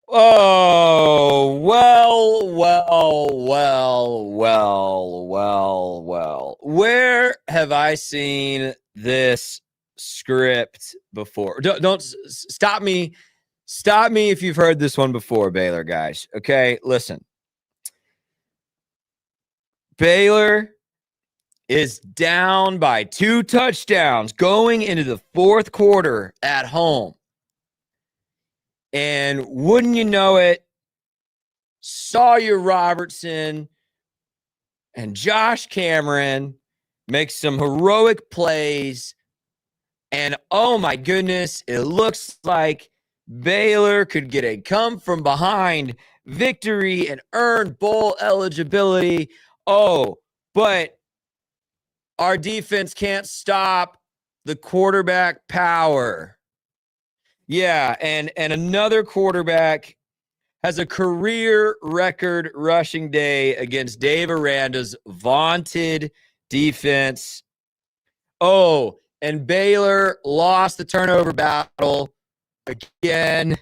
Oh, well. Where have I seen this script before? Don't stop me. Stop me if you've heard this one before, Baylor guys. Okay, listen. Baylor is down by 2 touchdowns going into the fourth quarter at home. And wouldn't you know it, Sawyer Robertson and Josh Cameron make some heroic plays. And oh my goodness, it looks like Baylor could get a come from behind victory and earn bowl eligibility. Oh, but our defense can't stop the quarterback power. Yeah, and another quarterback has a career record rushing day against Dave Aranda's vaunted defense. Oh, and Baylor lost the turnover battle again.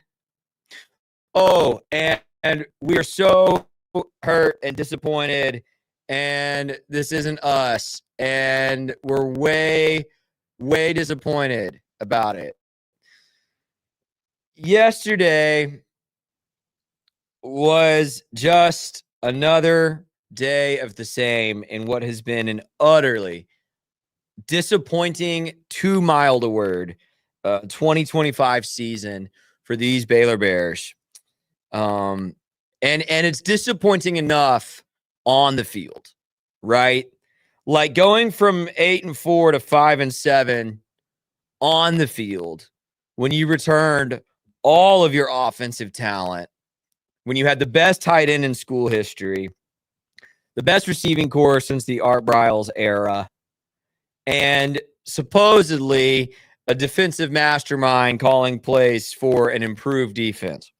Oh, and we are so hurt and disappointed, and this isn't us, and we're way disappointed about it. Yesterday was just another day of the same in what has been an utterly disappointing, too mild a word, 2025 season for these Baylor Bears. And it's disappointing enough on the field, right? Like going from 8-4 to 5-7 on the field when you returned all of your offensive talent, when you had the best tight end in school history, the best receiving corps since the Art Briles era, and supposedly a defensive mastermind calling plays for an improved defense.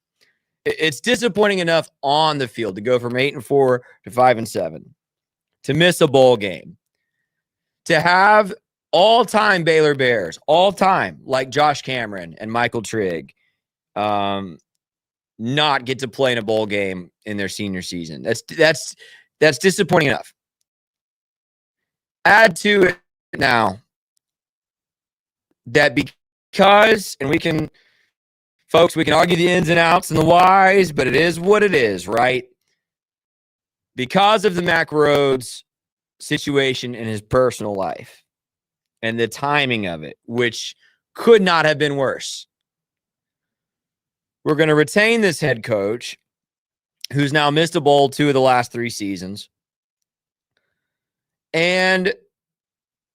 It's disappointing enough on the field to go from 8-4 to 5-7, to miss a bowl game, to have all-time Baylor Bears, all-time, like Josh Cameron and Michael Trigg, not get to play in a bowl game in their senior season. That's disappointing enough. Add to it now that because, and we can argue the ins and outs and the whys, but it is what it is, right? Because of the Mack Rhodes situation in his personal life and the timing of it, which could not have been worse. We're going to retain this head coach who's now missed a bowl 2 of the last 3 seasons. And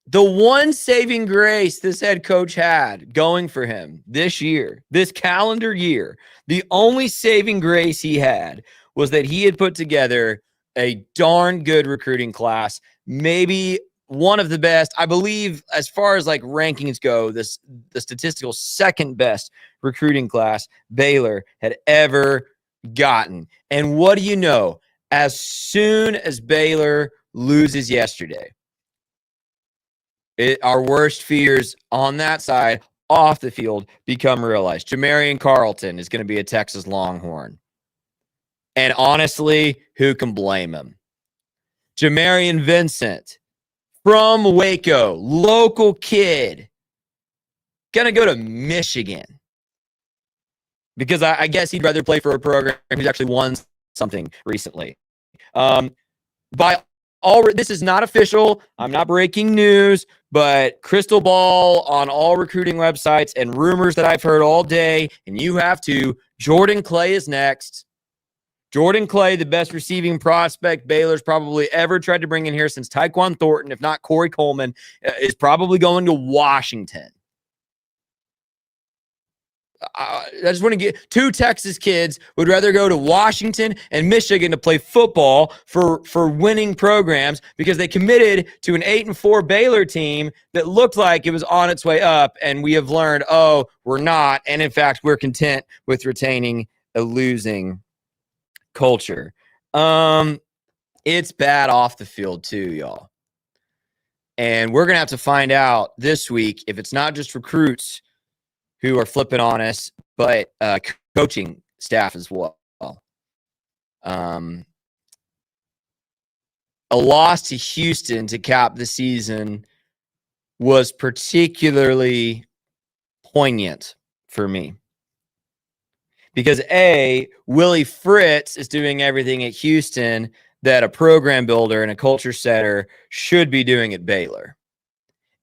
the one saving grace this head coach had going for him this year, this calendar year, the only saving grace he had was that he had put together a darn good recruiting class, maybe one of the best, I believe, as far as like rankings go, the statistical second best recruiting class Baylor had ever gotten. And what do you know? As soon as Baylor loses yesterday, our worst fears on that side off the field become realized. Jamarian Carlton is going to be a Texas Longhorn. And honestly, who can blame him? Jamarian Vincent from Waco, local kid, going to go to Michigan. Because I guess he'd rather play for a program who's actually won something recently. This is not official. I'm not breaking news, but crystal ball on all recruiting websites and rumors that I've heard all day, and you have to. Jordan Clay is next. Jordan Clay, the best receiving prospect Baylor's probably ever tried to bring in here since Tyquan Thornton, if not Corey Coleman, is probably going to Washington. I just want to get 2 Texas kids would rather go to Washington and Michigan to play football for winning programs because they committed to an 8-4 Baylor team that looked like it was on its way up, and we have learned, oh, we're not, and in fact, we're content with retaining a losing culture. It's bad off the field too, y'all. And we're gonna have to find out this week if it's not just recruits who are flipping on us, but coaching staff as well. A loss to Houston to cap the season was particularly poignant for me. Because Willie Fritz is doing everything at Houston that a program builder and a culture setter should be doing at Baylor.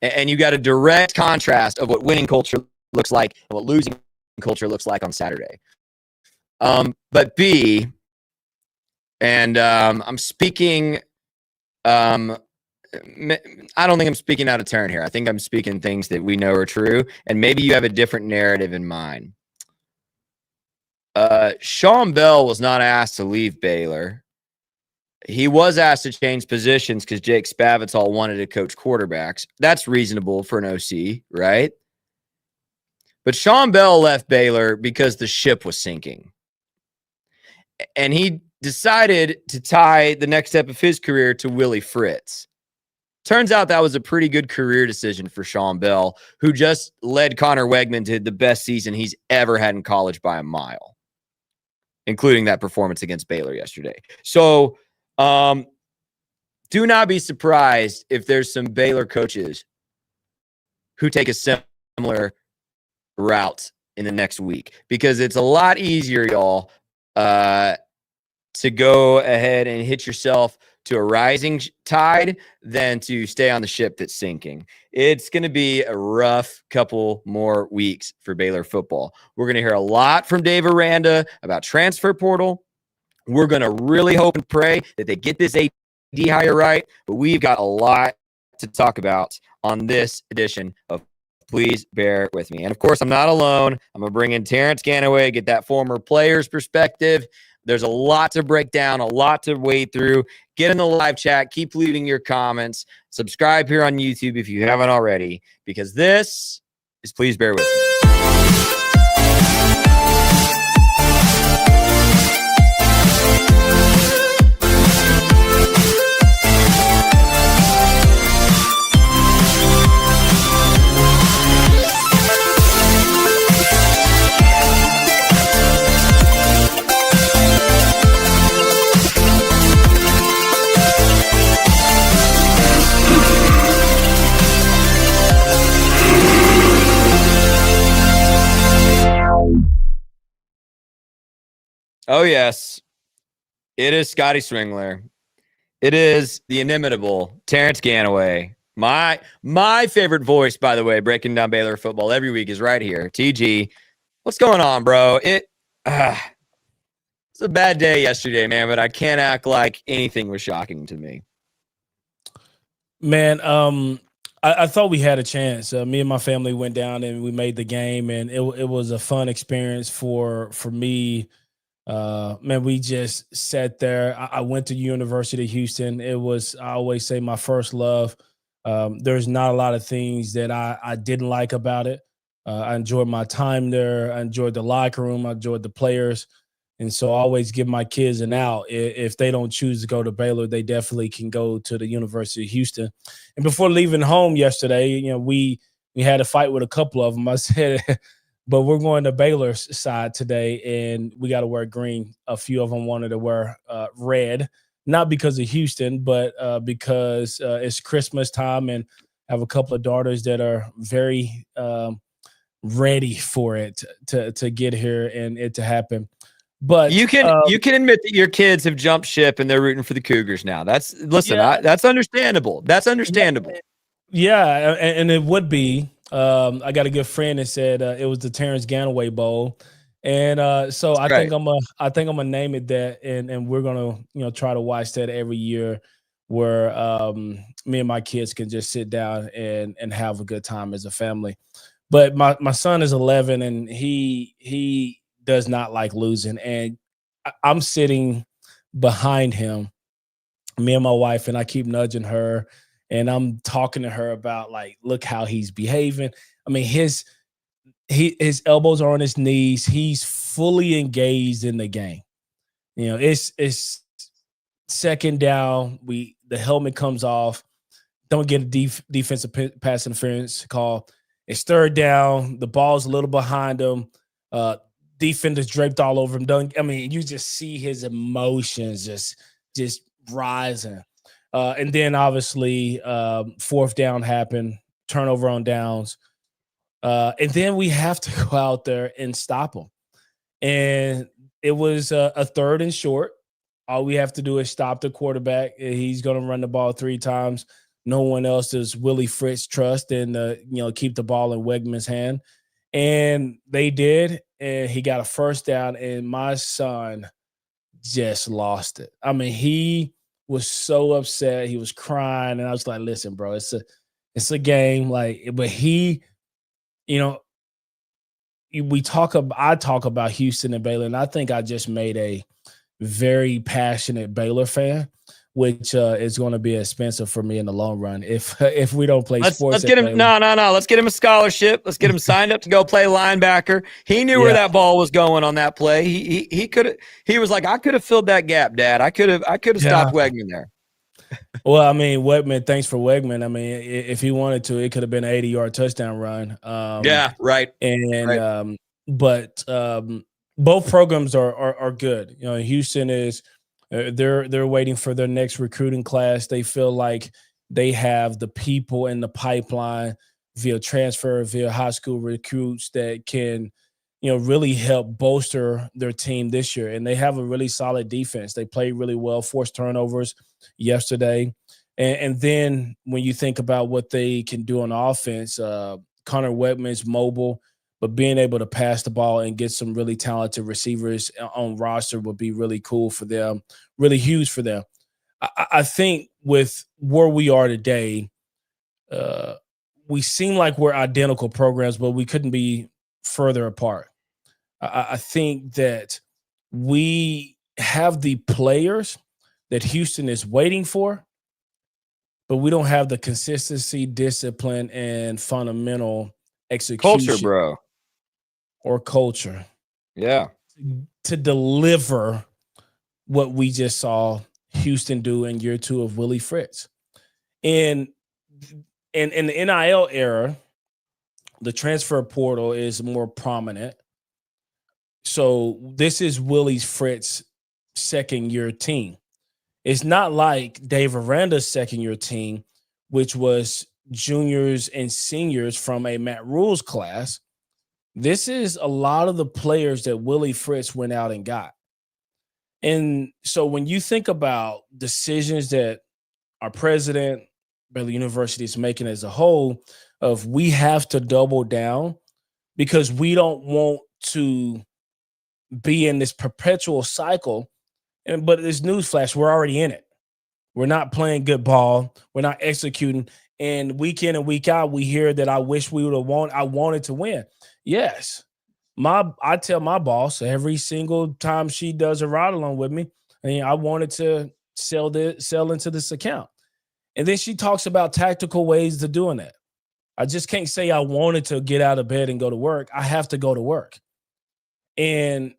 And you got a direct contrast of what winning culture looks like and what losing culture looks like on Saturday. But B, and I'm speaking, I don't think I'm speaking out of turn here. I think I'm speaking things that we know are true, and maybe you have a different narrative in mind. Sean Bell was not asked to leave Baylor. He was asked to change positions because Jake Spavital wanted to coach quarterbacks. That's reasonable for an OC, right? But Sean Bell left Baylor because the ship was sinking. And he decided to tie the next step of his career to Willie Fritz. Turns out that was a pretty good career decision for Sean Bell, who just led Connor Wegman to the best season he's ever had in college by a mile, including that performance against Baylor yesterday. So do not be surprised if there's some Baylor coaches who take a similar route in the next week, because it's a lot easier, y'all, to go ahead and hit yourself to a rising tide than to stay on the ship that's sinking. It's going to be a rough couple more weeks for Baylor football. We're going to hear a lot from Dave Aranda about transfer portal. We're going to really hope and pray that they get this AD hire right, but we've got a lot to talk about on this edition of Please Bear With Me. And of course, I'm not alone. I'm going to bring in Terrence Ganaway, get that former player's perspective. There's a lot to break down, a lot to wade through. Get in the live chat. Keep leaving your comments. Subscribe here on YouTube if you haven't already, because this is Please Bear With Me. Oh, yes. It is Scotty Swingler. It is the inimitable Terrence Ganaway. My favorite voice, by the way, breaking down Baylor football every week is right here. TG, what's going on, bro? It's a bad day yesterday, man, but I can't act like anything was shocking to me. Man, I thought we had a chance. Me and my family went down and we made the game, and it was a fun experience for me. Man, we just sat there. I went to University of Houston. It was, I always say, my first love. There's not a lot of things that I didn't like about it. I enjoyed my time there. I enjoyed the locker room. I enjoyed the players. And so I always give my kids an out. If they don't choose to go to Baylor, they definitely can go to the University of Houston. And before leaving home yesterday, we had a fight with a couple of them. I said, but we're going to Baylor's side today, and we got to wear green. A few of them wanted to wear red, not because of Houston, but because it's Christmas time, and I have a couple of daughters that are very ready for it to get here and it to happen. But you can admit that your kids have jumped ship and they're rooting for the Cougars now. That's understandable. That's understandable. Yeah, and it would be. I got a good friend that said it was the Terrence Ganaway Bowl, and so I think I'm gonna name it that, and we're gonna try to watch that every year, where me and my kids can just sit down and have a good time as a family. But my son is 11, and he does not like losing, and I'm sitting behind him, me and my wife, and I keep nudging her. And I'm talking to her about, like, look how he's behaving. I mean, his elbows are on his knees. He's fully engaged in the game. It's second down. The helmet comes off. Don't get a defensive pass interference call. It's third down. The ball's a little behind him. defenders draped all over him. I mean, you just see his emotions just rising. And then obviously, fourth down happened, turnover on downs. And then we have to go out there and stop them. And it was a third and short. All we have to do is stop the quarterback. He's going to run the ball 3 times. No one else does Willie Fritz trust and keep the ball in Wegman's hand. And they did, and he got a first down, and my son just lost it. I mean, he was so upset. He was crying, and I was like, listen, bro, it's a game. But he, I talk about Houston and Baylor, and I think I just made a very passionate Baylor fan, which is going to be expensive for me in the long run if we don't play sports. Let's get him. No. Let's get him a scholarship. Let's get him signed up to go play linebacker. He knew where that ball was going on that play. He was like, I could have filled that gap, Dad. I could have stopped Wegman there. Well, I mean, Wegman. Thanks for Wegman. I mean, if he wanted to, it could have been an 80-yard touchdown run. Right. But both programs are good. Houston is they're waiting for their next recruiting class. They feel like they have the people in the pipeline via transfer, via high school recruits that can, really help bolster their team this year. And they have a really solid defense. They play really well, forced turnovers yesterday. And then when you think about what they can do on offense, Connor Wegman's mobile, but being able to pass the ball and get some really talented receivers on roster would be really cool for them, really huge for them. I think with where we are today, we seem like we're identical programs, but we couldn't be further apart. I think that we have the players that Houston is waiting for, but we don't have the consistency, discipline, and fundamental execution. Culture, bro. Or culture. Yeah. To deliver what we just saw Houston do in year 2 of Willie Fritz. And in the NIL era, the transfer portal is more prominent. So this is Willie Fritz's second-year team. It's not like Dave Aranda's second-year team, which was juniors and seniors from a Matt Rule's class. This is a lot of the players that Willie Fritz went out and got. And so when you think about decisions that our president, Baylor University, is making as a whole, of we have to double down because we don't want to be in this perpetual cycle. But this newsflash, we're already in it. We're not playing good ball. We're not executing. And week in and week out, we hear that I wish we would have won. I wanted to win. Yes. I tell my boss every single time she does a ride along with me, I wanted to sell into this account. And then she talks about tactical ways to doing that. I just can't say I wanted to get out of bed and go to work. I have to go to work. And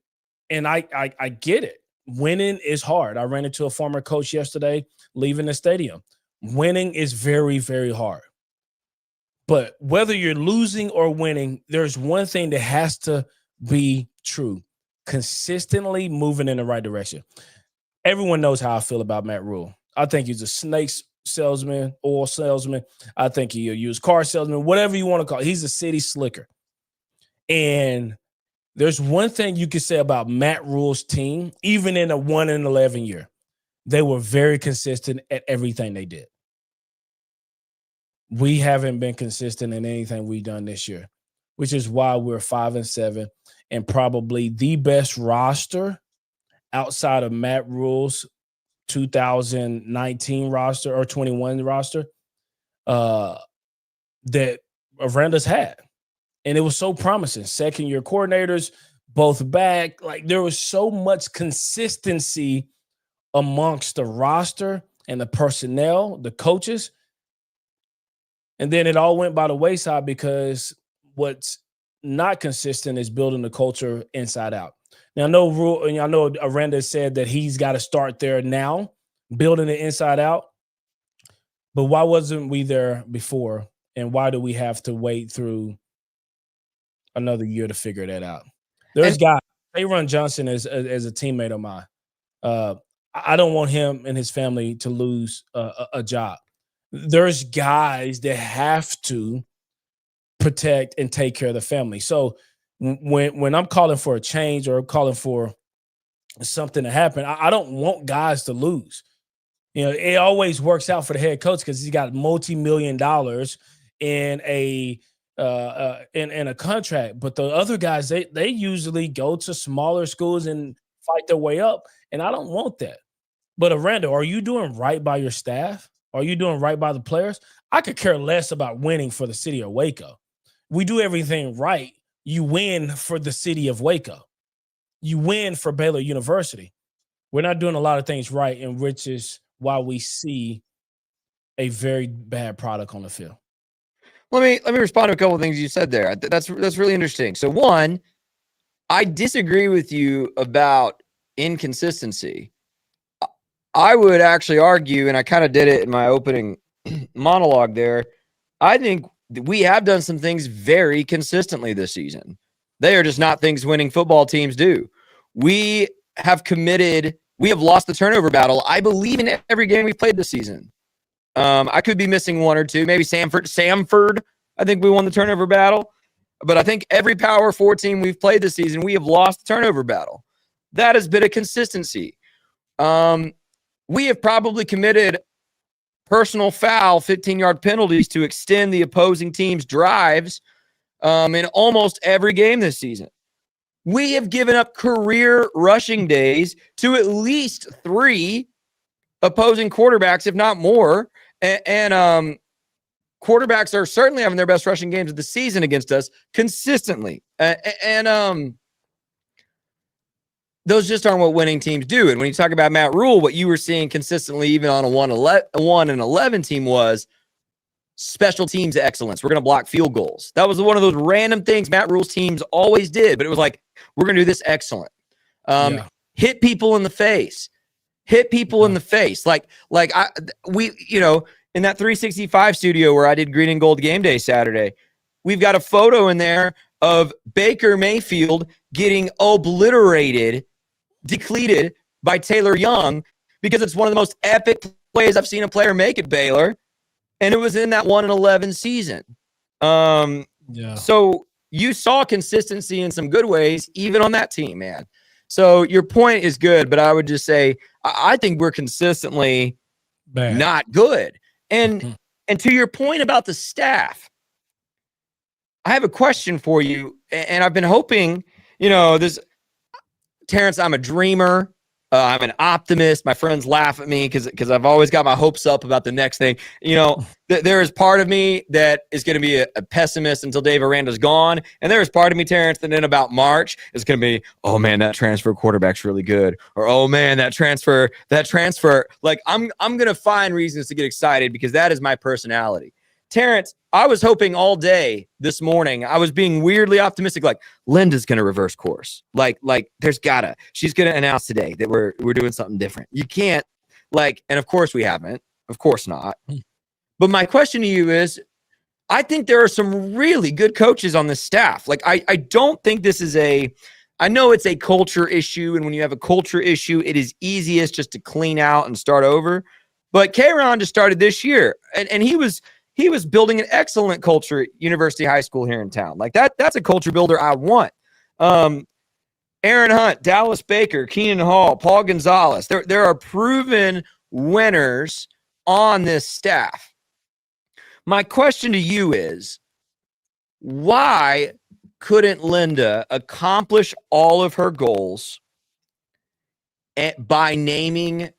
I get it. Winning is hard. I ran into a former coach yesterday leaving the stadium. Winning is very, very hard. But whether you're losing or winning, there's one thing that has to be true. Consistently moving in the right direction. Everyone knows how I feel about Matt Rule. I think he's a snake salesman, oil salesman. I think he'll use car salesman, whatever you want to call it. He's a city slicker. And there's one thing you can say about Matt Rule's team, even in a 1-11 year. They were very consistent at everything they did. We haven't been consistent in anything we've done this year, which is why we're 5-7 and probably the best roster outside of Matt Rule's 2019 roster or 21 roster that Aranda's had. And it was so promising. Second-year coordinators, both back. Like, there was so much consistency amongst the roster and the personnel, the coaches. And then it all went by the wayside because what's not consistent is building the culture inside out. Now, I know Aranda said that he's got to start there now, building it inside out. But why wasn't we there before? And why do we have to wait through another year to figure that out? There's guys Aaron Johnson is as a teammate of mine. Uh, I don't want him and his family to lose a job. There's guys that have to protect and take care of the family. So when I'm calling for a change or calling for something to happen, I don't want guys to lose. You know, it always works out for the head coach because he's got multi-million-dollars in in a contract. But the other guys, they usually go to smaller schools and fight their way up, and I don't want that. But Aranda, are you doing right by your staff? Are you doing right by the players? I could care less about winning for the city of Waco. We do everything right. You win for the city of Waco. You win for Baylor University. We're not doing a lot of things right, and which is why we see a very bad product on the field. Let me respond to a couple of things you said there. That's really interesting. So one, I disagree with you about inconsistency. I would actually argue, and I kind of did it in my opening monologue there, I think we have done some things very consistently this season. They are just not things winning football teams do. We have lost the turnover battle, I believe, in every game we've played this season. I could be missing one or two. Maybe Samford, I think we won the turnover battle. But I think every Power 4 team we've played this season, we have lost the turnover battle. That has been a consistency. We have probably committed personal foul 15-yard penalties to extend the opposing team's drives in almost every game this season. We have given up career rushing days to at least 3 opposing quarterbacks, if not more. And quarterbacks are certainly having their best rushing games of the season against us consistently. Those just aren't what winning teams do. And when you talk about Matt Rule, what you were seeing consistently, even on a 1-11 team, was special teams excellence. We're going to block field goals. That was one of those random things Matt Rule's teams always did, but it was like, we're going to do this excellent. Hit people in the face. In the face. In that 365 studio where I did Green and Gold Game Day Saturday, we've got a photo in there of Baker Mayfield getting obliterated, depleted by Taylor Young, because it's one of the most epic plays I've seen a player make at Baylor. And it was in that 1-11 season. So you saw consistency in some good ways, even on that team, man. So your point is good, but I would just say, I think we're consistently not good. And to your point about the staff, I have a question for you, and I've been hoping, Terrence, I'm a dreamer. I'm an optimist. My friends laugh at me because I've always got my hopes up about the next thing. There is part of me that is going to be a pessimist until Dave Aranda's gone. And there is part of me, Terrence, that in about March is going to be, oh man, that transfer quarterback's really good. Or, oh man, that transfer. Like I'm going to find reasons to get excited because that is my personality. Terrence, I was hoping all day this morning, I was being weirdly optimistic, like Linda's going to reverse course. Like she's going to announce today that we're doing something different. You can't and of course we haven't, of course not. But my question to you is, I think there are some really good coaches on this staff. I don't think this is I know it's a culture issue. And when you have a culture issue, it is easiest just to clean out and start over. But K-Ron just started this year and he was building an excellent culture at University High School here in town. That's a culture builder I want. Aaron Hunt, Dallas Baker, Keenan Hall, Paul Gonzalez. There are proven winners on this staff. My question to you is, why couldn't Linda accomplish all of her goals by naming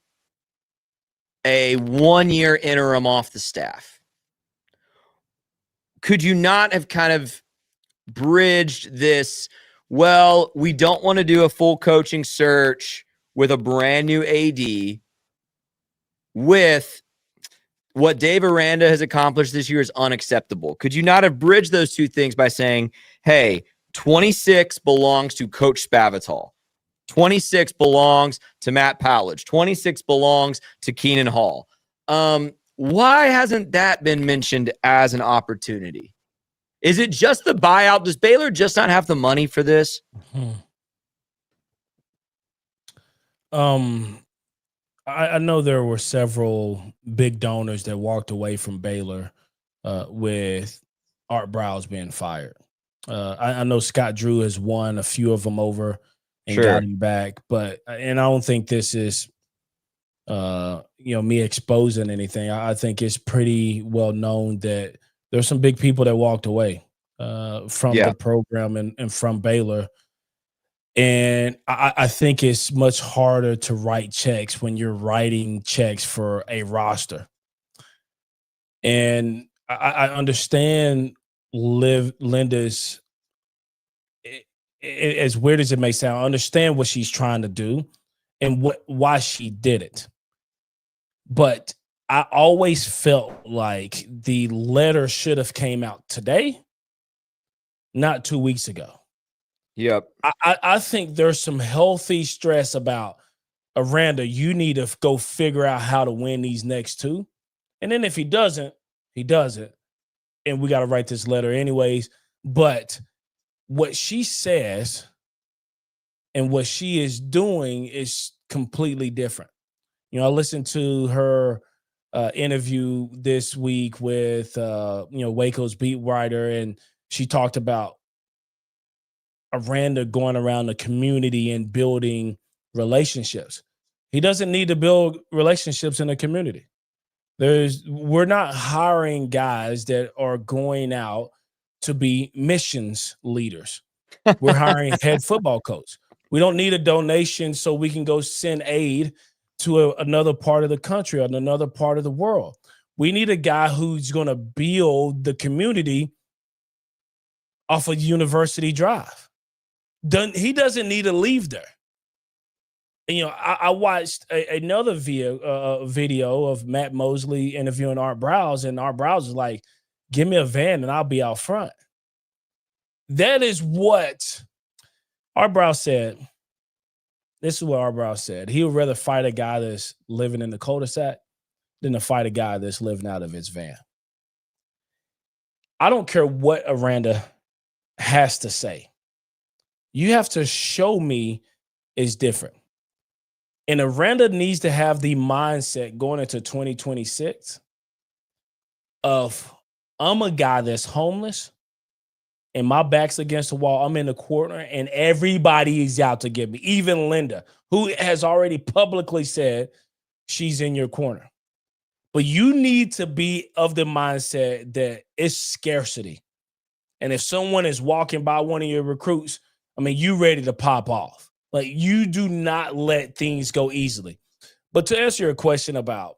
a 1-year interim off the staff? Could you not have kind of bridged this? Well, we don't want to do a full coaching search with a brand new AD with what Dave Aranda has accomplished this year is unacceptable. Could you not have bridged those two things by saying, hey, 26 belongs to Coach Spavital. 26 belongs to Matt Powledge. 26 belongs to Keenan Hall. Why hasn't that been mentioned as an opportunity? Is it just the buyout? Does Baylor just not have the money for this? Um, I know there were several big donors that walked away from Baylor with Art Browse being fired. I know Scott Drew has won a few of them over and got Sure. him back, but and I don't think this is me exposing anything. I think it's pretty well known that there's some big people that walked away from Yeah. the program and from Baylor. And I think it's much harder to write checks when you're writing checks for a roster. And I understand Linda's, i- as weird as it may sound, I understand what she's trying to do and why she did it. But I always felt like the letter should have came out today, not 2 weeks ago. Yep. I think there's some healthy stress about Aranda. You need to go figure out how to win these next two. And then if he doesn't, he doesn't. And we got to write this letter anyways. But what she says and what she is doing is completely different. I listened to her interview this week with Waco's beat writer, and she talked about Aranda going around the community and building relationships. He doesn't need to build relationships in the community. We're not hiring guys that are going out to be missions leaders. We're hiring head football coach. We don't need a donation so we can go send aid to another part of the country or another part of the world. We need a guy who's going to build the community off a University Drive. He doesn't need to leave there. And, I watched another video of Matt Mosley interviewing Art Browse, and Art Browse is like, "Give me a van and I'll be out front." That is what Art Browse said. This is what Art Browse said. He would rather fight a guy that's living in the cul-de-sac than to fight a guy that's living out of his van. I don't care what Aranda has to say. You have to show me it's different. And Aranda needs to have the mindset going into 2026 of, I'm a guy that's homeless and my back's against the wall. I'm in the corner and everybody is out to get me. Even Linda, who has already publicly said she's in your corner. But you need to be of the mindset that it's scarcity. And if someone is walking by one of your recruits, you ready to pop off. Like, you do not let things go easily. But to answer your question about,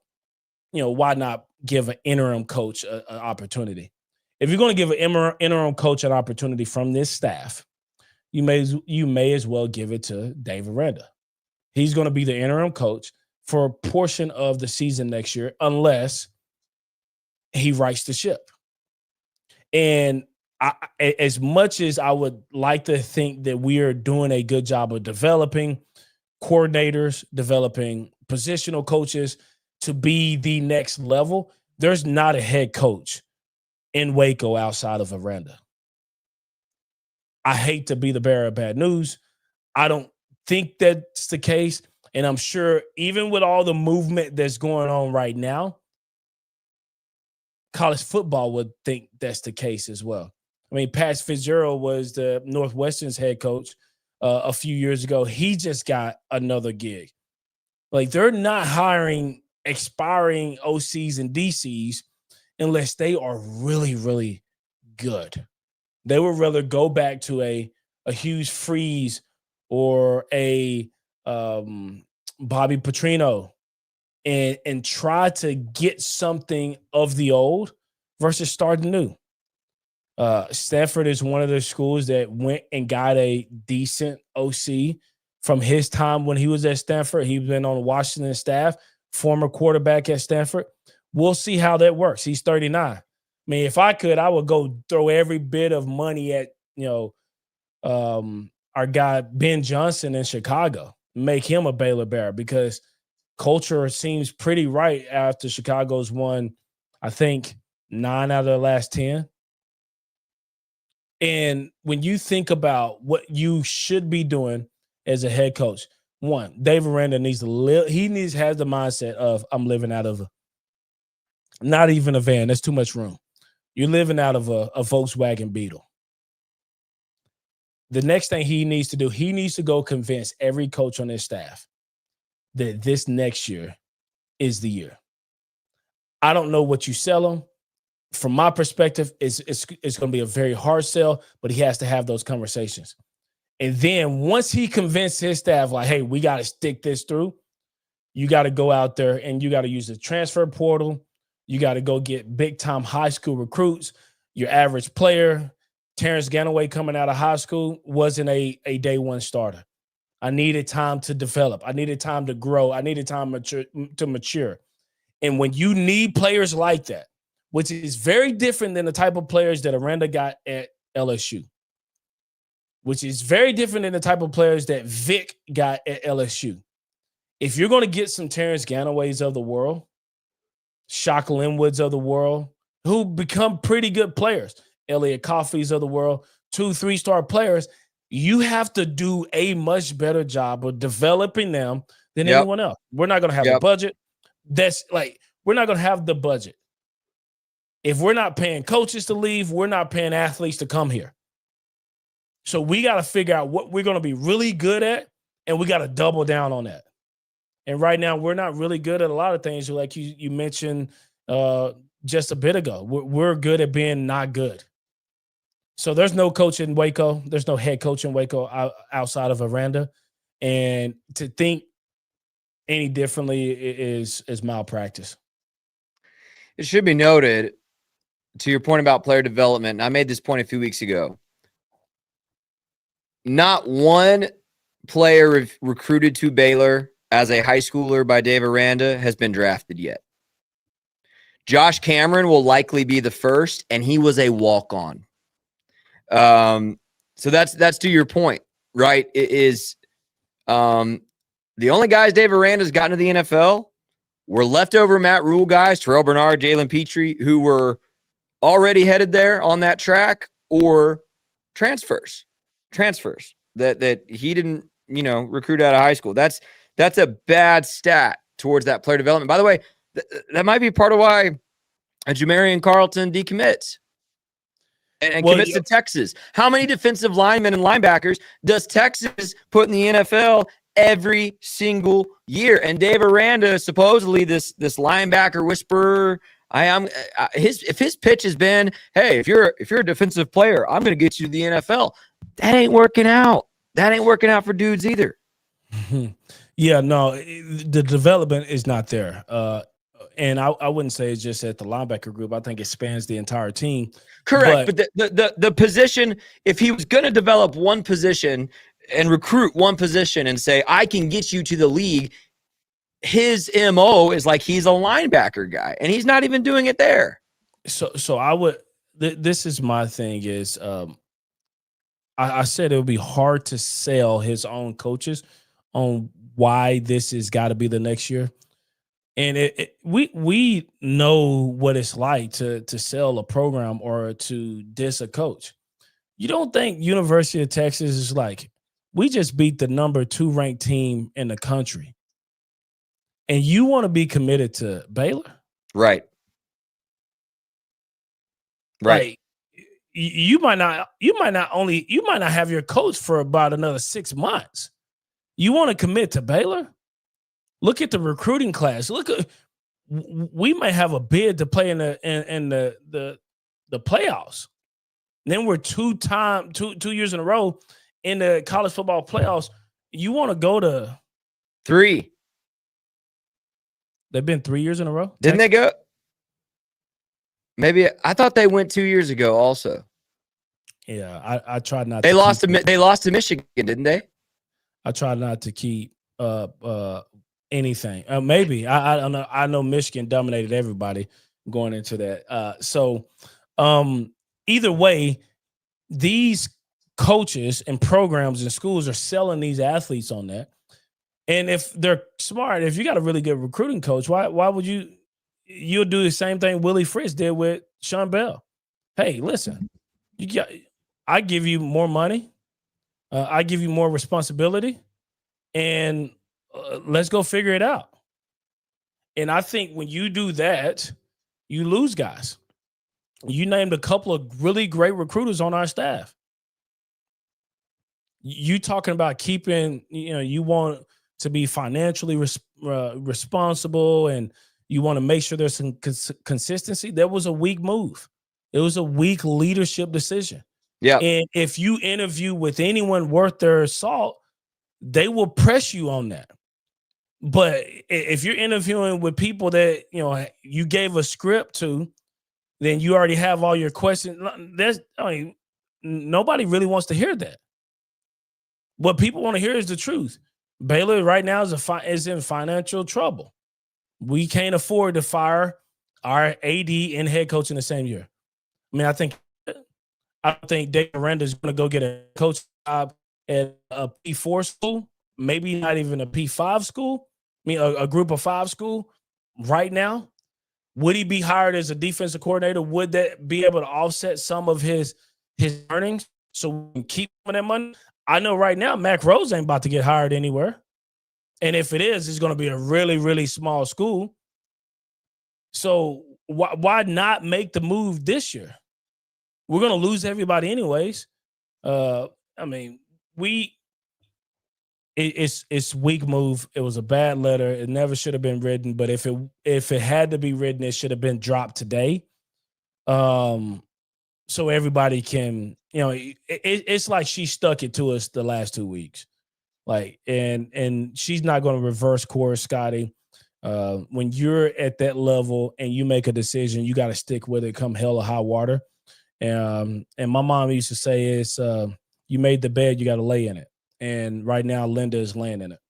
why not give an interim coach an opportunity? If you're going to give an interim coach an opportunity from this staff, you may as well give it to Dave Aranda. He's going to be the interim coach for a portion of the season next year, unless he rights the ship. And as much as I would like to think that we are doing a good job of developing coordinators, developing positional coaches to be the next level, there's not a head coach in Waco outside of Aranda. I hate to be the bearer of bad news. I don't think that's the case. And I'm sure even with all the movement that's going on right now, college football would think that's the case as well. Pat Fitzgerald was the Northwestern's head coach a few years ago. He just got another gig. Like, they're not hiring expiring OCs and DCs unless they are really, really good. They would rather go back to a Hughes Freeze or a Bobby Petrino and try to get something of the old versus starting new. Stanford is one of the schools that went and got a decent OC from his time when he was at Stanford. He's been on the Washington staff, former quarterback at Stanford. We'll see how that works. He's 39. If I could, I would go throw every bit of money at, our guy Ben Johnson in Chicago, make him a Baylor Bear, because culture seems pretty right after Chicago's won, I think, 9 out of the last 10. And when you think about what you should be doing as a head coach, One, Dave Aranda needs to live. He needs to have the mindset of I'm living out of not even a van. That's too much room. You're living out of a Volkswagen Beetle. The next thing he needs to do, he needs to go convince every coach on his staff that this next year is the year. I don't know what you sell him. From my perspective, it's going to be a very hard sell, but he has to have those conversations. And then once he convinced his staff, like, hey, we got to stick this through, you got to go out there and you got to use the transfer portal. You got to go get big-time high school recruits. Your average player, Terrence Ganaway coming out of high school, wasn't a day one starter. I needed time to develop. I needed time to grow. I needed time to mature. And when you need players like that, which is very different than the type of players that Aranda got at LSU, which is very different than the type of players that Vic got at LSU. If you're going to get some Terrence Ganaways of the world, Shaka Linwoods of the world, who become pretty good players, Elliot Coffees of the world, 2-3-star players, you have to do a much better job of developing them than anyone else. We're not going to have the budget. We're not going to have the budget. If we're not paying coaches to leave, we're not paying athletes to come here. So we got to figure out what we're going to be really good at, and we got to double down on that. And right now, we're not really good at a lot of things, like you mentioned just a bit ago. We're good at being not good. So there's no coach in Waco. There's no head coach in Waco outside of Aranda. And to think any differently is malpractice. It should be noted, to your point about player development, and I made this point a few weeks ago, not one player recruited to Baylor as a high schooler by Dave Aranda has been drafted yet. Josh Cameron will likely be the first, and he was a walk-on. So that's to your point, right? It is the only guys Dave Aranda's gotten to the NFL were leftover Matt Rule guys, Terrell Bernard, Jalen Petrie, who were already headed there on that track, or transfers that he didn't, recruit out of high school. That's a bad stat towards that player development. By the way, that might be part of why Jamarian Carlton decommits and commits to Texas. How many defensive linemen and linebackers does Texas put in the NFL every single year? And Dave Aranda, supposedly this linebacker whisperer, if his pitch has been, hey, if you're a defensive player, I'm going to get you to the NFL. That ain't working out. That ain't working out for dudes either. Yeah, no, the development is not there. And I wouldn't say it's just at the linebacker group. I think it spans the entire team. Correct. But the position, if he was going to develop one position and recruit one position and say, I can get you to the league, his MO is like he's a linebacker guy, and he's not even doing it there. So I would this is my thing is I said it would be hard to sell his own coaches on why this has got to be the next year. And we know what it's like to sell a program or to diss a coach. You don't think University of Texas is like, we just beat the number 2 ranked team in the country, and you want to be committed to Baylor? Right. Like, you might not have your coach for about another 6 months. You want to commit to Baylor? Look at the recruiting class. We might have a bid to play in the playoffs. Then we're 2 years in a row in the college football playoffs. You want to go to 3? They've been 3 years in a row. Didn't they go? Maybe I thought they went 2 years ago also. Yeah, I tried not. They lost to Michigan, didn't they? I tried not to keep anything. Maybe I don't know. I know Michigan dominated everybody going into that. So either way, these coaches and programs and schools are selling these athletes on that. And if they're smart, if you got a really good recruiting coach, why would you'll do the same thing Willie Fritz did with Sean Bell? Hey, listen, I give you more money. I give you more responsibility. and let's go figure it out. And I think when you do that, you lose guys. You named a couple of really great recruiters on our staff. You talking about keeping, you want to be financially responsible, and you want to make sure there's some consistency. That was a weak move. It was a weak leadership decision. Yeah. And if you interview with anyone worth their salt, they will press you on that. But if you're interviewing with people that you gave a script to, then you already have all your questions. Nobody really wants to hear that. What people want to hear is the truth. Baylor right now is in financial trouble. We can't afford to fire our AD and head coach in the same year. I mean, I think Dave Miranda is going to go get a coach job at a P4 school, maybe not even a P5 school. I mean, a group of 5 school right now. Would he be hired as a defensive coordinator? Would that be able to offset some of his earnings so we can keep that money? I know right now Mac Rose ain't about to get hired anywhere. And if it is, it's going to be a really, really small school. So why not make the move this year? We're going to lose everybody anyways. I mean, it's weak move. It was a bad letter. It never should have been written. But if it had to be written, it should have been dropped today. So everybody can, it's like she stuck it to us the last 2 weeks. Like, and she's not going to reverse course, Scotty. When you're at that level and you make a decision, you got to stick with it come hell or high water. And my mom used to say is, you made the bed, you got to lay in it. And right now Linda is laying in it.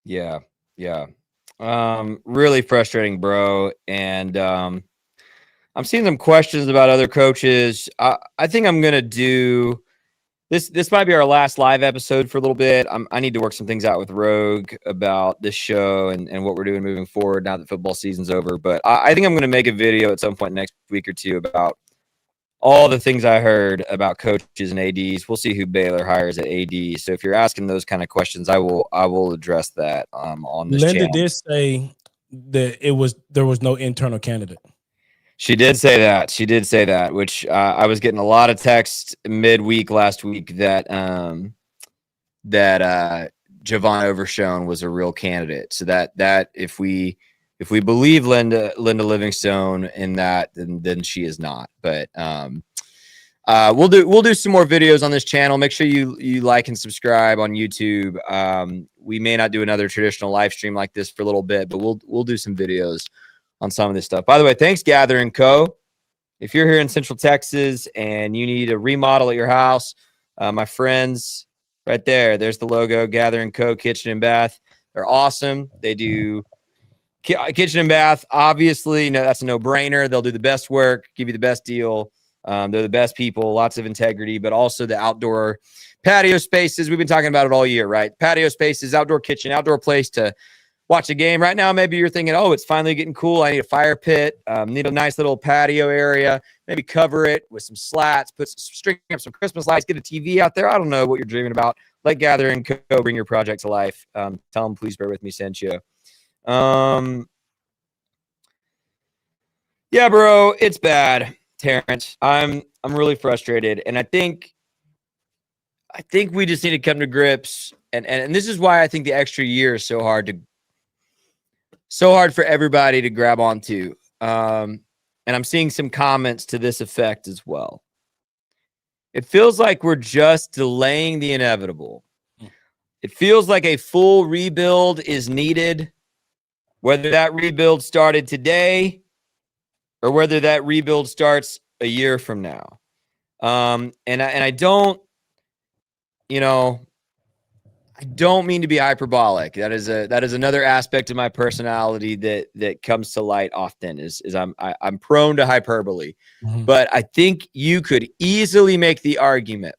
Yeah. Yeah. Really frustrating, bro. And, I'm seeing some questions about other coaches. I think I'm going to do this. This might be our last live episode for a little bit. I need to work some things out with Rogue about this show and what we're doing moving forward now that football season's over. But I think I'm going to make a video at some point next week or two about all the things I heard about coaches and ADs. We'll see who Baylor hires at AD. So if you're asking those kind of questions, I will address that on this Linda channel. did say that there was no internal candidate. She did say that. She did say that, which I was getting a lot of texts midweek last week that Javon Overshone was a real candidate. So that if we believe Linda Livingstone in that, then she is not. But we'll do some more videos on this channel. Make sure you like and subscribe on YouTube. We may not do another traditional live stream like this for a little bit, but we'll do some videos on some of this stuff. By the way, thanks Gather & Co. If you're here in Central Texas and you need a remodel at your house, my friends right there's the logo, Gather & Co. Kitchen and Bath. They're awesome. They do kitchen and bath. Obviously, that's a no-brainer. They'll do the best work, give you the best deal. They're the best people, lots of integrity, but also the outdoor patio spaces. We've been talking about it all year, right? Patio spaces, outdoor kitchen, outdoor place to watch a game. Right now, maybe you're thinking, oh, it's finally getting cool. I need a fire pit, need a nice little patio area, maybe cover it with some slats, string up some Christmas lights, get a TV out there. I don't know what you're dreaming about. Let Gather & Co. bring your project to life. Tell them, please bear with me, sent you. Yeah, bro, it's bad, Terrence. I'm really frustrated, and I think we just need to come to grips, and this is why I think the extra year is so hard for everybody to grab onto. And I'm seeing some comments to this effect as well. It feels like we're just delaying the inevitable. It feels like a full rebuild is needed, whether that rebuild started today or whether that rebuild starts a year from now. And I don't, I don't mean to be hyperbolic. That is another aspect of my personality that comes to light often is I'm prone to hyperbole. Mm-hmm. But I think you could easily make the argument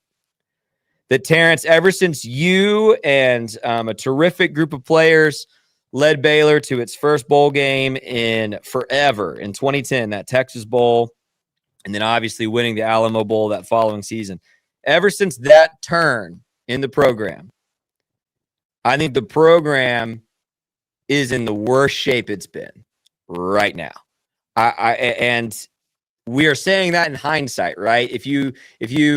that Terrence, ever since you and a terrific group of players led Baylor to its first bowl game in forever in 2010, that Texas Bowl, and then obviously winning the Alamo Bowl that following season. Ever since that turn in the program, I think the program is in the worst shape it's been right now. And we are saying that in hindsight, right? If you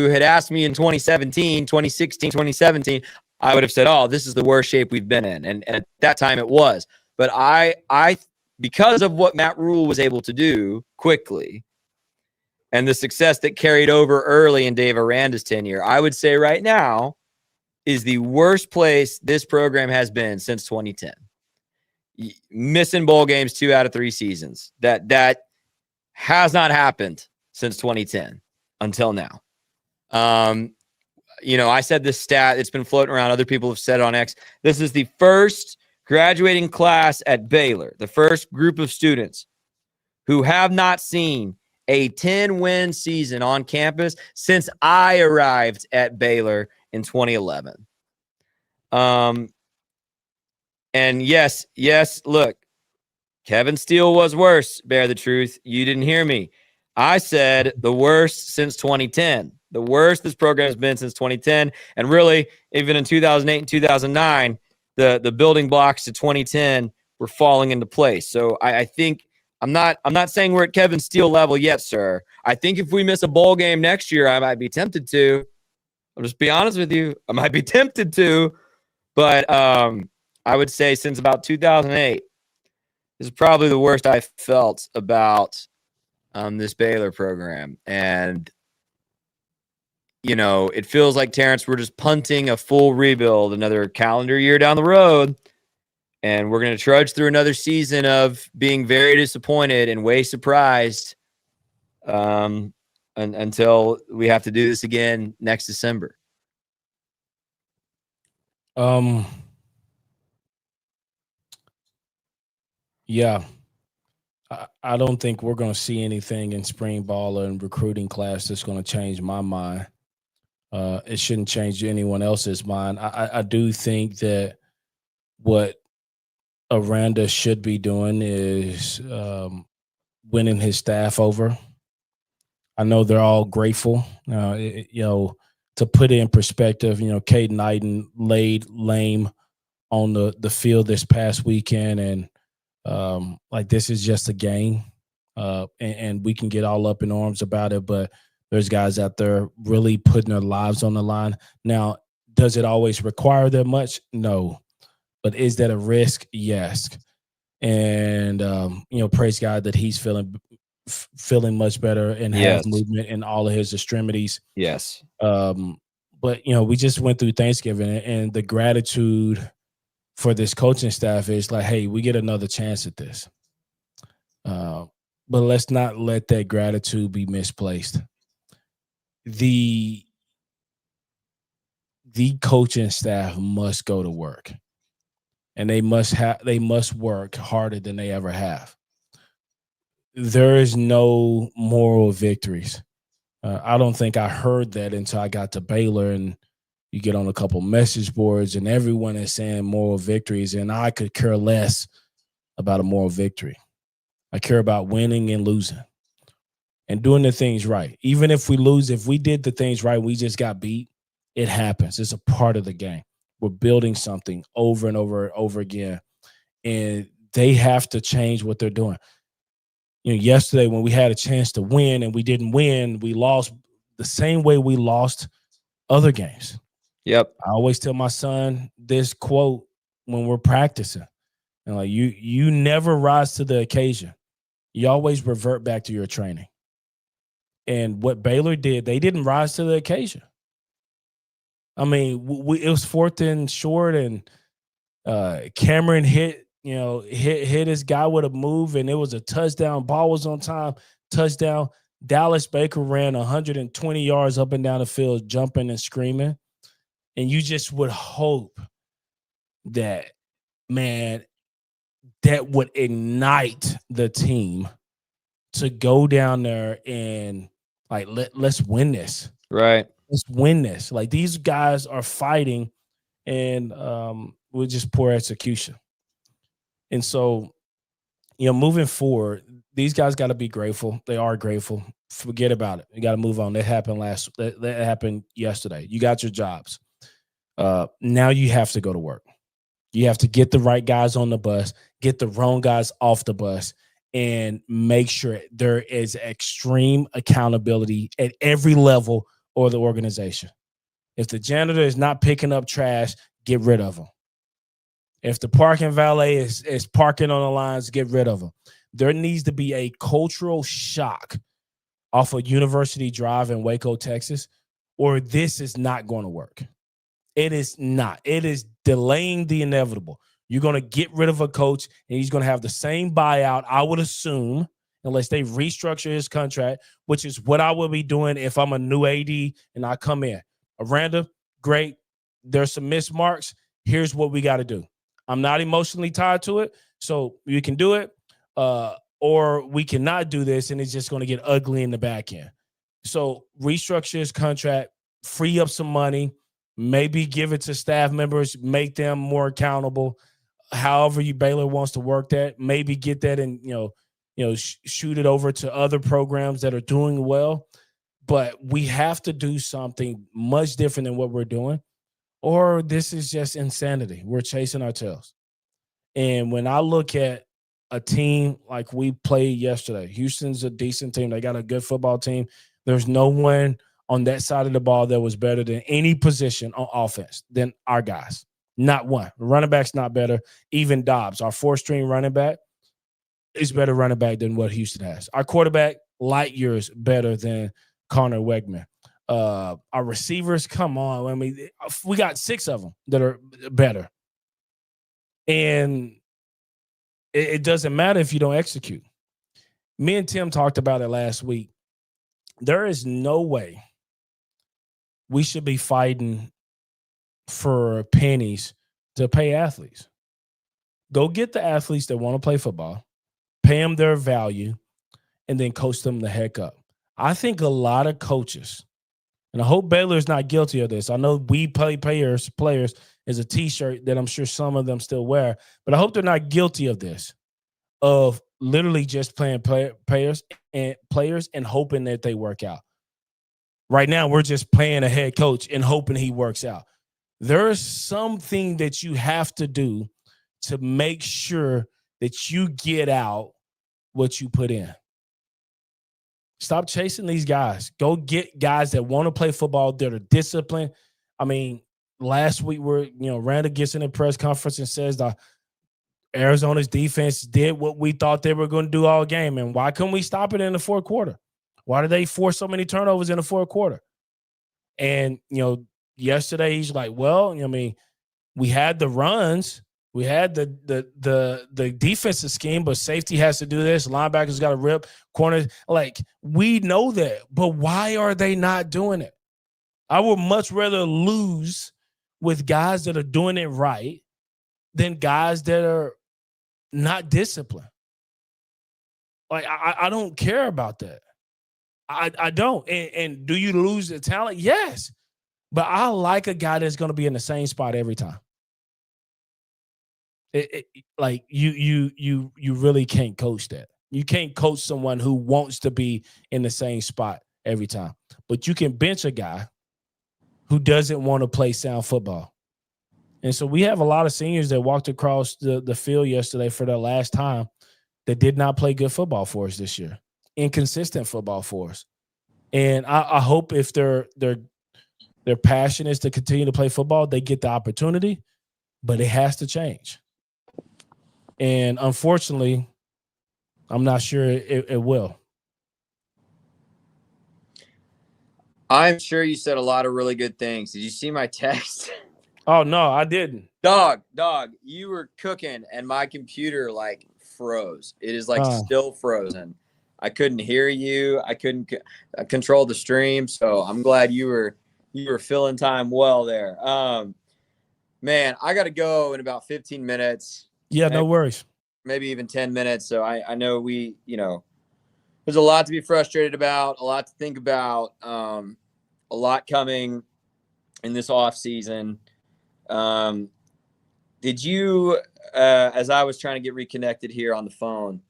had asked me in 2017, 2016, 2017, I would have said, "Oh, this is the worst shape we've been in." And at that time it was. But I because of what Matt Rule was able to do quickly and the success that carried over early in Dave Aranda's tenure, I would say right now is the worst place this program has been since 2010. Missing bowl games 2 out of 3 seasons. That has not happened since 2010 until now. I said this stat, it's been floating around. Other people have said it on X. This is the first graduating class at Baylor, the first group of students who have not seen a 10-win season on campus since I arrived at Baylor in 2011. And yes, look, Kevin Steele was worse, bear the truth. You didn't hear me. I said the worst since 2010. The worst this program has been since 2010. And really, even in 2008 and 2009, the building blocks to 2010 were falling into place. So I think I'm not saying we're at Kevin Steele level yet, sir. I think if we miss a bowl game next year, I might be tempted to. I'll just be honest with you. I might be tempted to. But I would say since about 2008, this is probably the worst I felt about this Baylor program. And, it feels like, Terrence, we're just punting a full rebuild another calendar year down the road. And we're going to trudge through another season of being very disappointed and way surprised until we have to do this again next December. Yeah. I don't think we're going to see anything in spring ball or in recruiting class that's going to change my mind. It shouldn't change anyone else's mind. I do think that what Aranda should be doing is winning his staff over. I know they're all grateful. To put it in perspective, Caden Knighton laid lame on the field this past weekend, and this is just a game, and we can get all up in arms about it, but there's guys out there really putting their lives on the line. Now, does it always require that much? No. But is that a risk? Yes. And, praise God that he's feeling much better and has movement in all of his extremities. Yes. But, we just went through Thanksgiving, and the gratitude for this coaching staff is like, hey, we get another chance at this. But let's not let that gratitude be misplaced. The coaching staff must go to work, and they must work harder than they ever have. There is no moral victories. I don't think I heard that until I got to Baylor, and you get on a couple message boards and everyone is saying moral victories, and I could care less about a moral victory. I care about winning and losing and doing the things right. Even if we lose, if we did the things right, we just got beat, it happens. It's a part of the game. We're building something over and over and over again, and they have to change what they're doing. Yesterday when we had a chance to win and we didn't win, we lost the same way we lost other games. Yep. I always tell my son this quote when we're practicing. And like, you never rise to the occasion. You always revert back to your training. And what Baylor did, they didn't rise to the occasion. I mean, it was 4th and short, and Cameron hit his guy with a move, and it was a touchdown. Ball was on time, touchdown. Dallas Baker ran 120 yards up and down the field, jumping and screaming. And you just would hope that, man, that would ignite the team to go down there and let's win this. Right. Let's win this. Like, these guys are fighting, and with just poor execution. And so, moving forward, these guys got to be grateful. They are grateful. Forget about it. You got to move on. That happened that happened yesterday. You got your jobs. Now you have to go to work. You have to get the right guys on the bus, get the wrong guys off the bus, and make sure there is extreme accountability at every level of the organization. If the janitor is not picking up trash, get rid of them. If the parking valet is parking on the lines, get rid of them. There needs to be a cultural shock off of University Drive in Waco, Texas, or this is not going to work. It is not. It is delaying the inevitable. You're going to get rid of a coach, and he's going to have the same buyout, I would assume, unless they restructure his contract, which is what I will be doing if I'm a new AD and I come in. Aranda, great. There's some missed marks. Here's what we got to do. I'm not emotionally tied to it, so you can do it, or we cannot do this, and it's just going to get ugly in the back end. So restructure his contract, free up some money, maybe give it to staff members, make them more accountable. However Baylor wants to work that, maybe get that and shoot it over to other programs that are doing well. But we have to do something much different than what we're doing, or this is just insanity. We're chasing our tails. And when I look at a team like we played yesterday, Houston's a decent team. They got a good football team. There's no one on that side of the ball that was better than any position on offense than our guys. Not one. The running back's not better. Even Dobbs, our four-string running back, is better running back than what Houston has. Our quarterback, light years better than Connor Wegman. Our receivers, come on. I mean, we got 6 of them that are better. And it doesn't matter if you don't execute. Me and Tim talked about it last week. There is no way we should be fighting for pennies to pay athletes. Go get the athletes that want to play football, pay them their value, and then coach them the heck up. I think a lot of coaches, and I hope Baylor is not guilty of this. I know we play players is a T-shirt that I'm sure some of them still wear, but I hope they're not guilty of this, of literally just playing players and hoping that they work out. Right now, we're just playing a head coach and hoping he works out. There is something that you have to do to make sure that you get out what you put in. Stop chasing these guys. Go get guys that want to play football, that are disciplined. I mean, last week Randall gets in a press conference and says the Arizona's defense did what we thought they were going to do all game. And why couldn't we stop it in the fourth quarter? Why did they force so many turnovers in the fourth quarter? And, yesterday he's like, well, we had the runs. We had the defensive scheme, but safety has to do this. Linebackers got to rip corners. Like, we know that, but why are they not doing it? I would much rather lose with guys that are doing it right than guys that are not disciplined. Like, I don't care about that. I don't. And do you lose the talent? Yes. But I like a guy that's going to be in the same spot every time. Like you really can't coach that. You can't coach someone who wants to be in the same spot every time. But you can bench a guy who doesn't want to play sound football. And so we have a lot of seniors that walked across the field yesterday for the last time that did not play good football for us this year. Inconsistent football for us. And I hope if their passion is to continue to play football, they get the opportunity, but it has to change. And unfortunately, I'm not sure it will. I'm sure you said a lot of really good things. Did you see my text? Oh, no, I didn't. Dog, you were cooking and my computer froze. It is still frozen. I couldn't hear you. I couldn't control the stream. So I'm glad you were filling time well there. Man, I got to go in about 15 minutes. Yeah, no worries. Maybe even 10 minutes. So I know there's a lot to be frustrated about, a lot to think about, a lot coming in this off season. Did you, as I was trying to get reconnected here on the phone,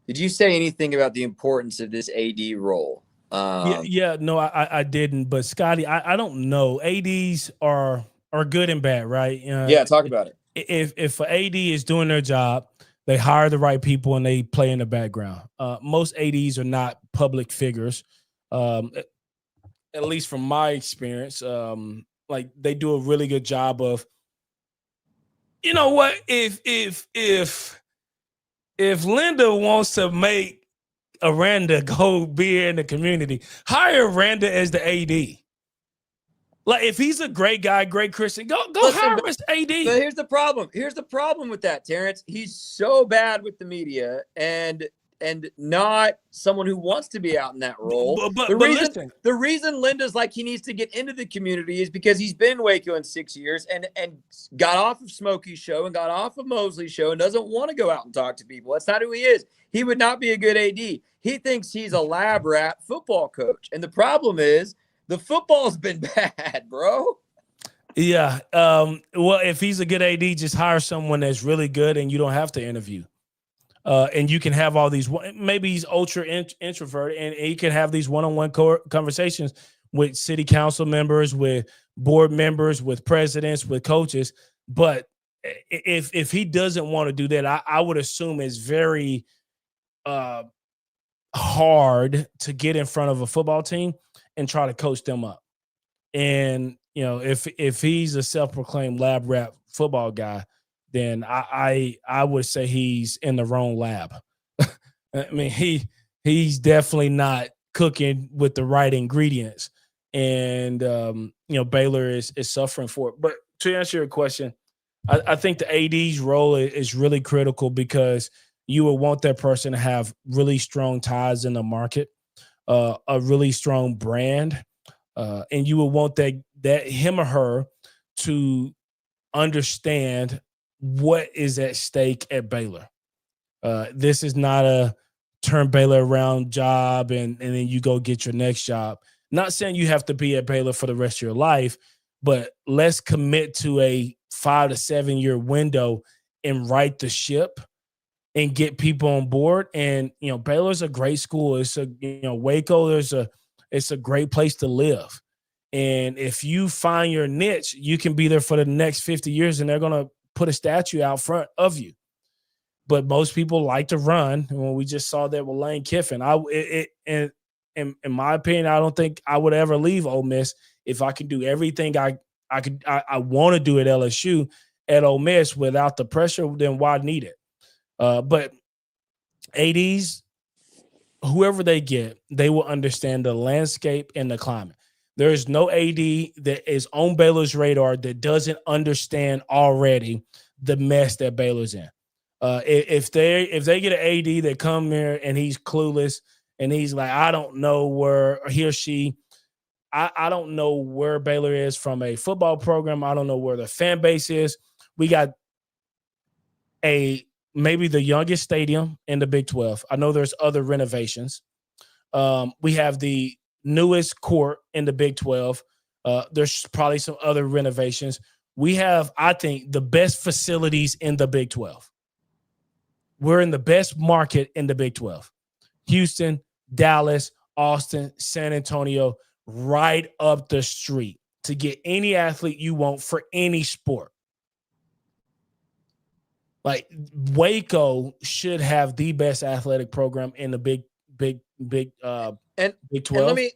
did you say anything about the importance of this AD role? No, I didn't. But Scotty, I don't know. ADs are good and bad, right? Yeah, talk about it. if an AD is doing their job, they hire the right people and they play in the background. Most ADs are not public figures, at least from my experience. Like they do a really good job of, you know what? If Linda wants to make Aranda go be in the community, hire Aranda as the AD. Like if he's a great guy, great Christian, go hire him as AD. But here's the problem. Here's the problem with that, Terrence. He's so bad with the media and not someone who wants to be out in that role. But the reason Linda's like he needs to get into the community is because he's been in Waco in 6 years and got off of Smokey's show and got off of Mosley's show and doesn't want to go out and talk to people. That's not who he is. He would not be a good AD. He thinks he's a lab rat football coach. And the problem is the football's been bad, bro. Yeah. Well, if he's a good AD, just hire someone that's really good and you don't have to interview. And you can have all these, maybe he's ultra introverted and he can have these one-on-one conversations with city council members, with board members, with presidents, with coaches. But if he doesn't want to do that, I would assume it's very hard to get in front of a football team and try to coach them up. And, you know, if he's a self-proclaimed lab rat football guy, then I would say he's in the wrong lab. I mean, he's definitely not cooking with the right ingredients. And, you know, Baylor is suffering for it. But to answer your question, I think the AD's role is really critical because you would want that person to have really strong ties in the market, a really strong brand, and you would want that him or her to understand what is at stake at Baylor. This is not a turn Baylor around job and then you go get your next job. Not saying you have to be at Baylor for the rest of your life, but let's commit to a 5 to 7 year window and right the ship and get people on board. And, you know, Baylor's a great school. It's Waco, it's a great place to live. And if you find your niche, you can be there for the next 50 years and they're going to put a statue out front of you. But most people like to run. And when we just saw that with Lane Kiffin, in my opinion, I don't think I would ever leave Ole Miss if I could do everything I want to do at LSU at Ole Miss without the pressure. Then why need it? But ADs, whoever they get, they will understand the landscape and the climate. There is no AD that is on Baylor's radar that doesn't understand already the mess that Baylor's in. If they get an AD that come there and he's clueless and he's like, I don't know where he or she, I don't know where Baylor is from a football program. I don't know where the fan base is. We got maybe the youngest stadium in the Big 12. I know there's other renovations. We have the newest court in the Big 12. There's probably some other renovations. We have, I think, the best facilities in the Big 12. We're in the best market in the Big 12. Houston, Dallas, Austin, San Antonio, right up the street to get any athlete you want for any sport. Like Waco should have the best athletic program in the Big 12. And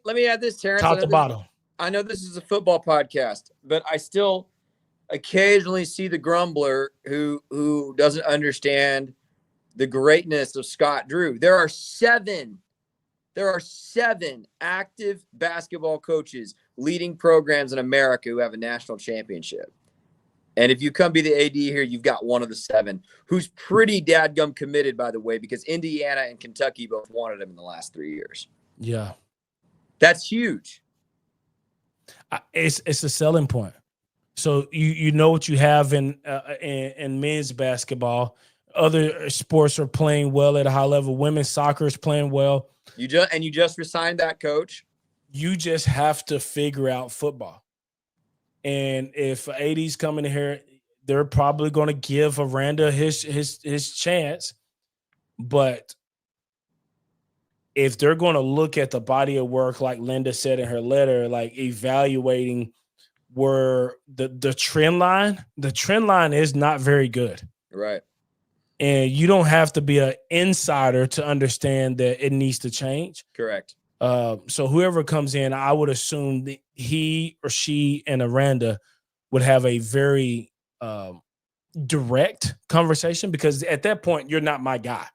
let me add this, Terrence. Top to bottom. I know this is a football podcast, but I still occasionally see the grumbler who doesn't understand the greatness of Scott Drew. There are seven active basketball coaches leading programs in America who have a national championship. And if you come be the AD here, you've got one of the seven who's pretty dadgum committed, by the way, because Indiana and Kentucky both wanted him in the last 3 years. Yeah. That's huge. It's a selling point. So you know what you have in men's basketball. Other sports are playing well at a high level. Women's soccer is playing well. You just resigned that coach. You just have to figure out football. And if AD's coming in here, they're probably going to give Aranda his chance. But if they're going to look at the body of work, like Linda said in her letter, like evaluating where the trend line is not very good. Right. And you don't have to be an insider to understand that it needs to change. Correct. So whoever comes in, I would assume that he or she and Aranda would have a very direct conversation, because at that point, you're not my guy.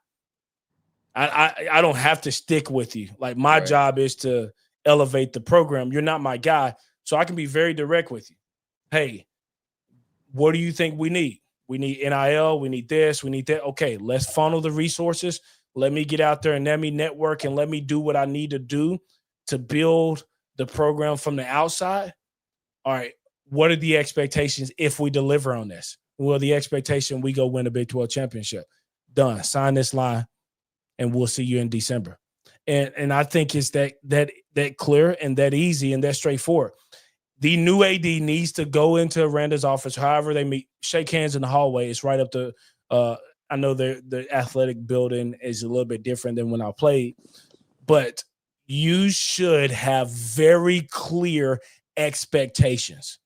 I don't have to stick with you. Like, my job is to elevate the program. You're not my guy. So I can be very direct with you. Hey, what do you think we need? We need NIL. We need this. We need that. Okay, let's funnel the resources. Let me get out there and let me network and let me do what I need to do to build the program from the outside. All right, what are the expectations if we deliver on this? Well, the expectation, we go win a Big 12 championship. Done. Sign this line, and we'll see you in December. And I think it's that clear and that easy and that straightforward. The new AD needs to go into Aranda's office, however they meet, shake hands in the hallway. It's right up to I know the athletic building is a little bit different than when I played, but you should have very clear expectations,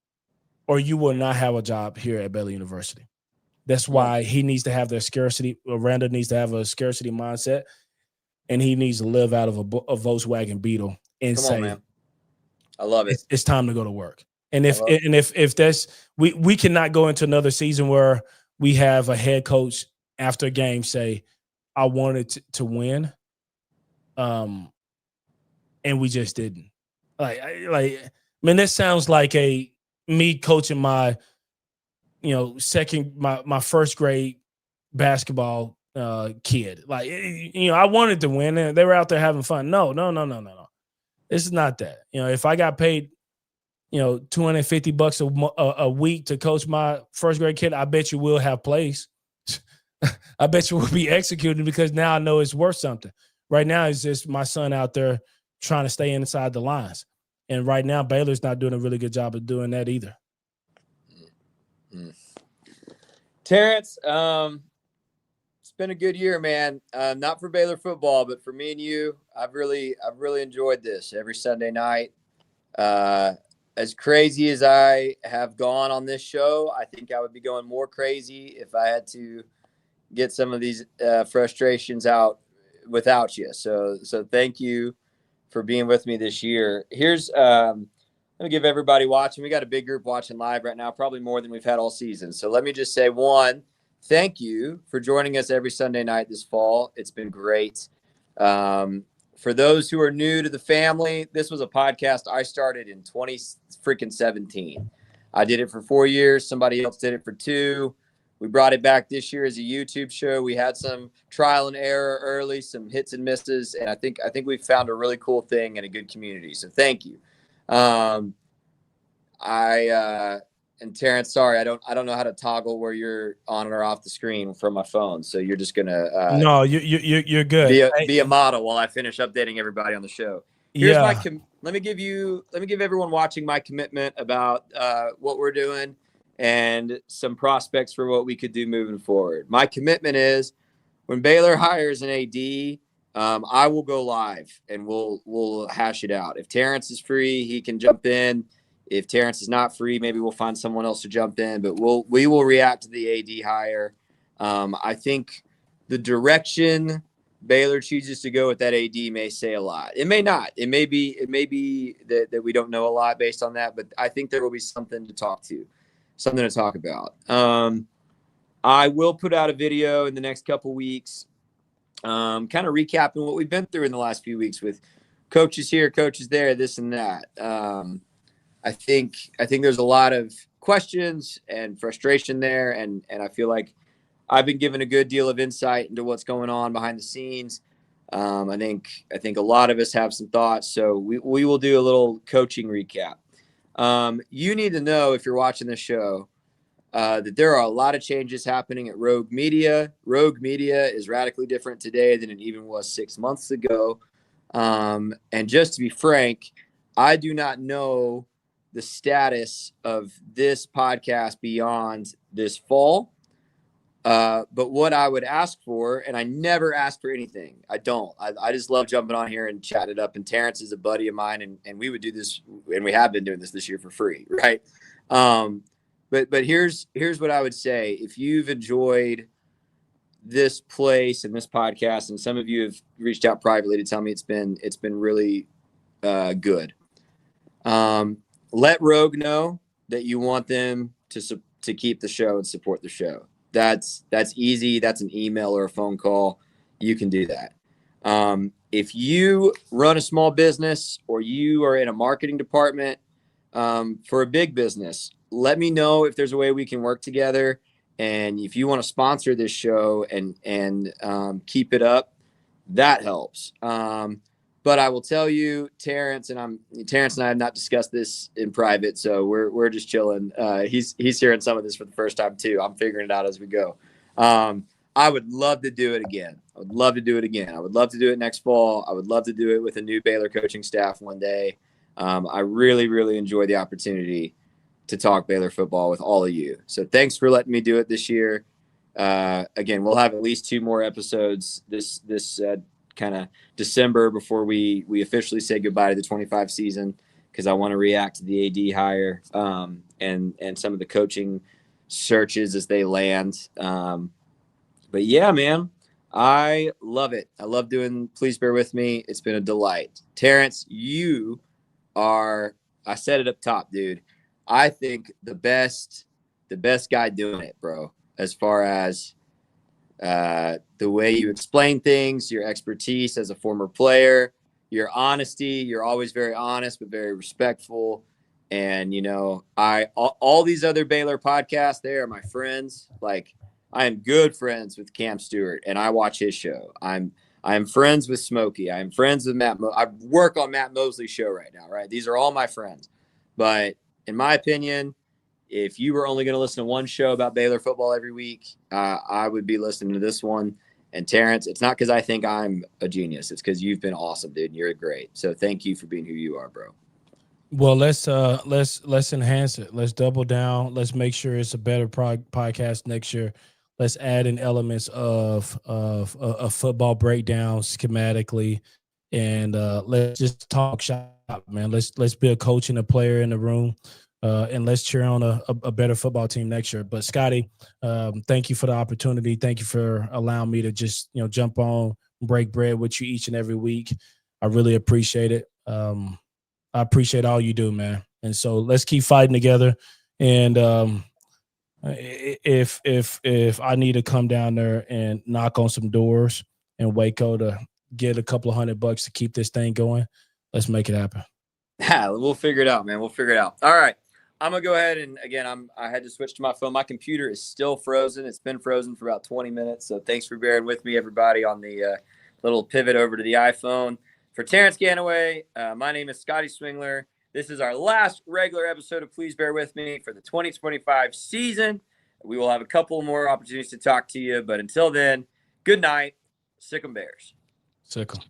or you will not have a job here at Baylor University. That's why he needs to have the scarcity. Aranda needs to have a scarcity mindset, and he needs to live out of a Volkswagen Beetle and say, man. I love it. It's time to go to work. And if that's, we cannot go into another season where we have a head coach after a game say, I wanted to win, and we just didn't. Man, this sounds like me coaching my first grade basketball kid. Like, I wanted to win, and they were out there having fun. No. This is not that. If I got paid, $250 a week to coach my first grade kid, I bet you will have plays. I bet you will be executed, because now I know it's worth something. Right now, it's just my son out there trying to stay inside the lines. And right now, Baylor's not doing a really good job of doing that either. Terrence, it's been a good year, man. Not for Baylor football, but for me and you. I've really enjoyed this every Sunday night. As crazy as I have gone on this show, I think I would be going more crazy if I had to get some of these frustrations out without you. So thank you for being with me this year. Here's let me give everybody watching. We got a big group watching live right now, probably more than we've had all season. So let me just say, one, thank you for joining us every Sunday night this fall. It's been great. For those who are new to the family, this was a podcast I started in 2017. I did it for 4 years. Somebody else did it for 2. We brought it back this year as a YouTube show. We had some trial and error early, some hits and misses, and I think we found a really cool thing and a good community. So thank you. And Terrence, sorry, I don't know how to toggle where you're on or off the screen from my phone. So you're just gonna no, you're good. Be a model while I finish updating everybody on the show. Here's let me give everyone watching my commitment about what we're doing and some prospects for what we could do moving forward. My commitment is, when Baylor hires an AD, I will go live and we'll hash it out. If Terrence is free, he can jump in. If Terrence is not free, maybe we'll find someone else to jump in, but we will react to the AD hire. I think the direction Baylor chooses to go with that AD may say a lot. It may not. It may be that we don't know a lot based on that, but I think there will be something to talk about. I will put out a video in the next couple weeks, kind of recapping what we've been through in the last few weeks with coaches here, coaches there, this and that. I think there's a lot of questions and frustration there, and I feel like I've been given a good deal of insight into what's going on behind the scenes. I think a lot of us have some thoughts, so we will do a little coaching recap. You need to know, if you're watching this show, that there are a lot of changes happening at Rogue Media. Rogue Media is radically different today than it even was 6 months ago. And just to be frank, I do not know the status of this podcast beyond this fall. But what I would ask for, and I never ask for anything. I don't. I just love jumping on here and chatting it up. And Terrence is a buddy of mine, and we would do this, and we have been doing this year for free, right? But here's what I would say. If you've enjoyed this place and this podcast, and some of you have reached out privately to tell me it's been really good. Let Rogue know that you want them to keep the show and support the show. That's easy. That's an email or a phone call. You can do that. If you run a small business or you are in a marketing department for a big business, let me know if there's a way we can work together. And if you want to sponsor this show and keep it up, that helps. But I will tell you, Terrence and I have not discussed this in private, so we're just chilling. He's hearing some of this for the first time too. I'm figuring it out as we go. I would love to do it again. I would love to do it next fall. I would love to do it with a new Baylor coaching staff one day. I really, really enjoy the opportunity to talk Baylor football with all of you. So thanks for letting me do it this year. Again, we'll have at least 2 more episodes this kind of December before we officially say goodbye to the 25 season, because I want to react to the AD hire and some of the coaching searches as they land. But yeah, man, I love it. I love doing Please Bear With Me. It's been a delight. Terrence, you are, I said it up top, dude. I think the best guy doing it, bro, as far as the way you explain things, your expertise as a former player, your honesty. You're always very honest, but very respectful. And, you know, all these other Baylor podcasts, they are my friends. Like, I am good friends with Cam Stewart, and I watch his show. I'm friends with Smokey. I'm friends with Matt. I work on Matt Mosley's show right now, right? These are all my friends. But in my opinion, if you were only going to listen to one show about Baylor football every week, I would be listening to this one. And Terrence, it's not because I think I'm a genius. It's because you've been awesome, dude. And you're great. So thank you for being who you are, bro. Well, let's enhance it. Let's double down. Let's make sure it's a better podcast next year. Let's add in elements of a football breakdown schematically, and let's just talk shop, man. Let's be a coach and a player in the room, and let's cheer on a better football team next year. But Scotty, thank you for the opportunity. Thank you for allowing me to just jump on, break bread with you each and every week. I really appreciate it. I appreciate all you do, man. And so let's keep fighting together. And if I need to come down there and knock on some doors in Waco to get a couple of $100 to keep this thing going, let's make it happen. Yeah, we'll figure it out, man. We'll figure it out. All right. I'm going to go ahead and, again, I had to switch to my phone. My computer is still frozen. It's been frozen for about 20 minutes. So thanks for bearing with me, everybody, on the little pivot over to the iPhone. For Terrence Ganaway, my name is Scotty Swingler. This is our last regular episode of Please Bear With Me for the 2025 season. We will have a couple more opportunities to talk to you. But until then, good night. Sick 'em Bears. Sick 'em.